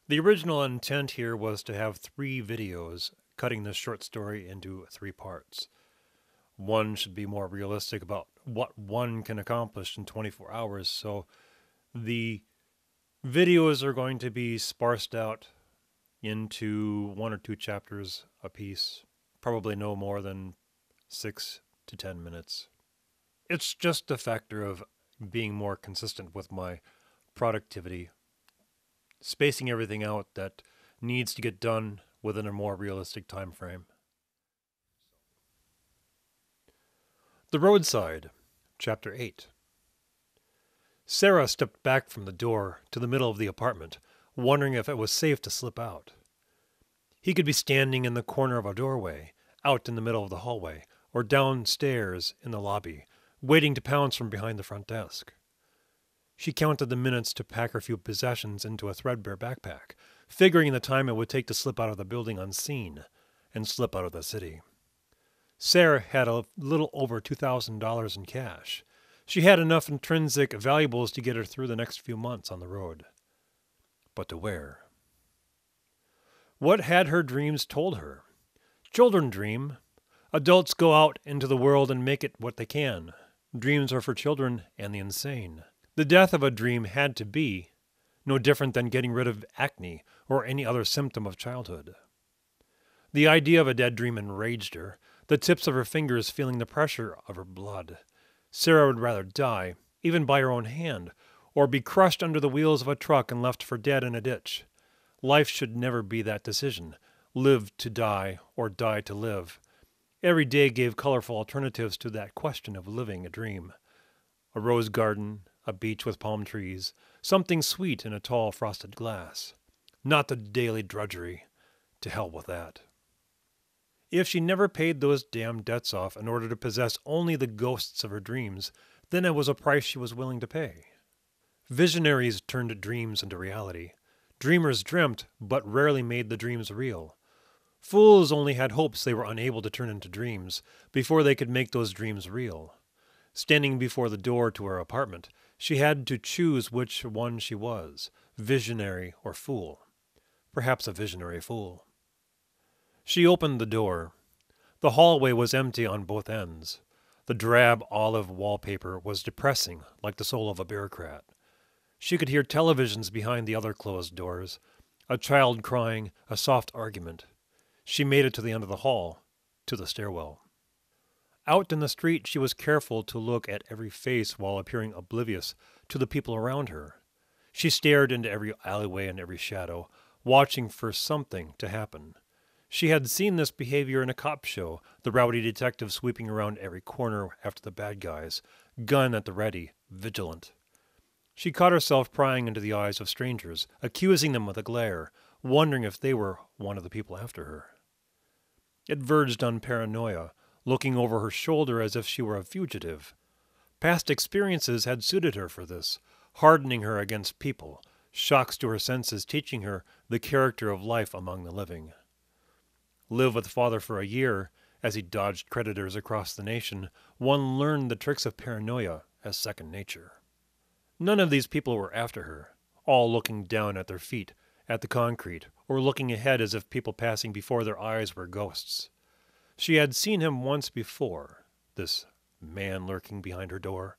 The original intent here was to have 3 videos, cutting this short story into 3 parts. One should be more realistic about what one can accomplish in 24 hours, so the videos are going to be sparsed out into 1 or 2 chapters apiece, probably no more than 6 to 10 minutes. It's just a factor of being more consistent with my productivity, spacing everything out that needs to get done within a more realistic time frame. The Roadside, Chapter 8. Sarah stepped back from the door to the middle of the apartment, wondering if it was safe to slip out. He could be standing in the corner of a doorway, out in the middle of the hallway, or downstairs in the lobby, waiting to pounce from behind the front desk. She counted the minutes to pack her few possessions into a threadbare backpack, figuring the time it would take to slip out of the building unseen and slip out of the city. Sarah had a little over $2,000 in cash. She had enough intrinsic valuables to get her through the next few months on the road. But to where? What had her dreams told her? Children dream. Adults go out into the world and make it what they can. Dreams are for children and the insane. The death of a dream had to be no different than getting rid of acne or any other symptom of childhood. The idea of a dead dream enraged her, the tips of her fingers feeling the pressure of her blood. Sarah would rather die, even by her own hand, or be crushed under the wheels of a truck and left for dead in a ditch. Life should never be that decision, live to die or die to live. Every day gave colorful alternatives to that question of living a dream. A rose garden, a beach with palm trees, something sweet in a tall frosted glass. Not the daily drudgery. To hell with that. If she never paid those damn debts off in order to possess only the ghosts of her dreams, then it was a price she was willing to pay. Visionaries turned dreams into reality. Dreamers dreamt, but rarely made the dreams real. Fools only had hopes they were unable to turn into dreams before they could make those dreams real. Standing before the door to her apartment, she had to choose which one she was, visionary or fool. Perhaps a visionary fool. She opened the door. The hallway was empty on both ends. The drab olive wallpaper was depressing, like the soul of a bureaucrat. She could hear televisions behind the other closed doors, a child crying, a soft argument. She made it to the end of the hall, to the stairwell. Out in the street, she was careful to look at every face while appearing oblivious to the people around her. She stared into every alleyway and every shadow, watching for something to happen. She had seen this behavior in a cop show, the rowdy detective sweeping around every corner after the bad guys, gun at the ready, vigilant. She caught herself prying into the eyes of strangers, accusing them with a glare, wondering if they were one of the people after her. It verged on paranoia, looking over her shoulder as if she were a fugitive. Past experiences had suited her for this, hardening her against people, shocks to her senses teaching her the character of life among the living. Live with father for a year, as he dodged creditors across the nation, one learned the tricks of paranoia as second nature. None of these people were after her, all looking down at their feet, at the concrete, or looking ahead as if people passing before their eyes were ghosts. She had seen him once before, this man lurking behind her door,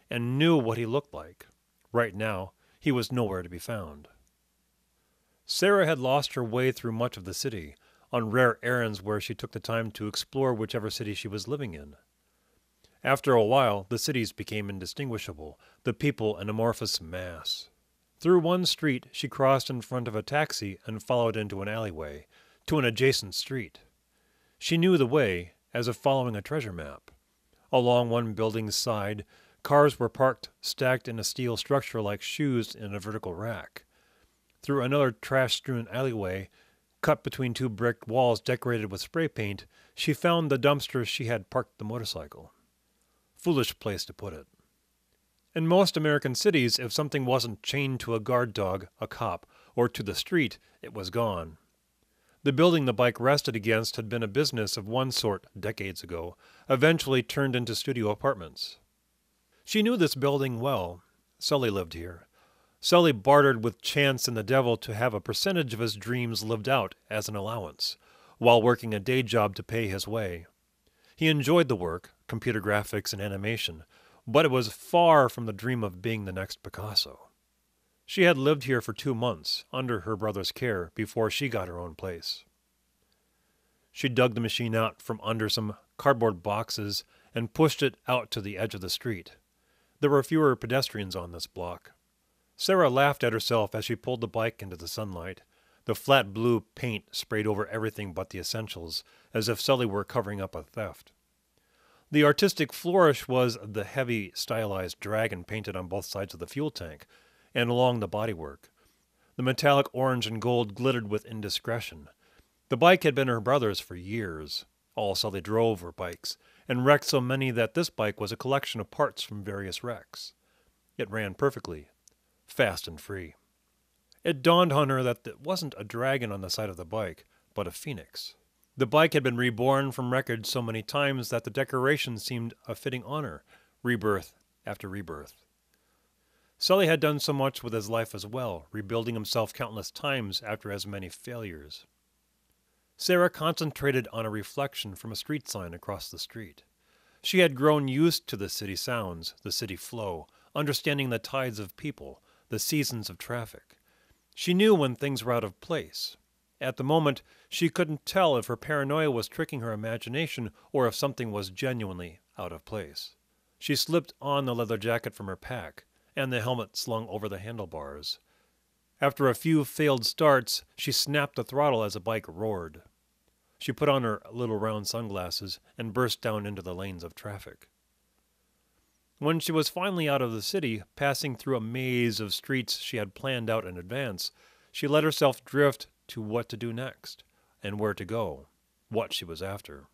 and knew what he looked like. Right now, he was nowhere to be found. Sarah had lost her way through much of the city, on rare errands where she took the time to explore whichever city she was living in. After a while, the cities became indistinguishable, the people an amorphous mass. Through one street, she crossed in front of a taxi and followed into an alleyway, to an adjacent street. She knew the way, as if following a treasure map. Along one building's side, cars were parked, stacked in a steel structure like shoes in a vertical rack. Through another trash-strewn alleyway, cut between 2 brick walls decorated with spray paint, she found the dumpster she had parked the motorcycle. Foolish place to put it. In most American cities, if something wasn't chained to a guard dog, a cop, or to the street, it was gone. The building the bike rested against had been a business of one sort decades ago, eventually turned into studio apartments. She knew this building well. Sully lived here. Sully bartered with Chance and the Devil to have a percentage of his dreams lived out as an allowance, while working a day job to pay his way. He enjoyed the work, computer graphics and animation, but it was far from the dream of being the next Picasso. She had lived here for 2 months, under her brother's care, before she got her own place. She dug the machine out from under some cardboard boxes and pushed it out to the edge of the street. There were fewer pedestrians on this block. Sarah laughed at herself as she pulled the bike into the sunlight. The flat blue paint sprayed over everything but the essentials, as if Sully were covering up a theft. The artistic flourish was the heavy, stylized dragon painted on both sides of the fuel tank and along the bodywork. The metallic orange and gold glittered with indiscretion. The bike had been her brother's for years. All Sully drove were bikes, and wrecked so many that this bike was a collection of parts from various wrecks. It ran perfectly, fast and free. It dawned on her that it wasn't a dragon on the side of the bike, but a phoenix. The bike had been reborn from wreckage so many times that the decoration seemed a fitting honor, rebirth after rebirth. Sully had done so much with his life as well, rebuilding himself countless times after as many failures. Sarah concentrated on a reflection from a street sign across the street. She had grown used to the city sounds, the city flow, understanding the tides of people, the seasons of traffic. She knew when things were out of place. At the moment, she couldn't tell if her paranoia was tricking her imagination or if something was genuinely out of place. She slipped on the leather jacket from her pack, and the helmet slung over the handlebars. After a few failed starts, she snapped the throttle as the bike roared. She put on her little round sunglasses and burst down into the lanes of traffic. When she was finally out of the city, passing through a maze of streets she had planned out in advance, she let herself drift to what to do next, and where to go, what she was after.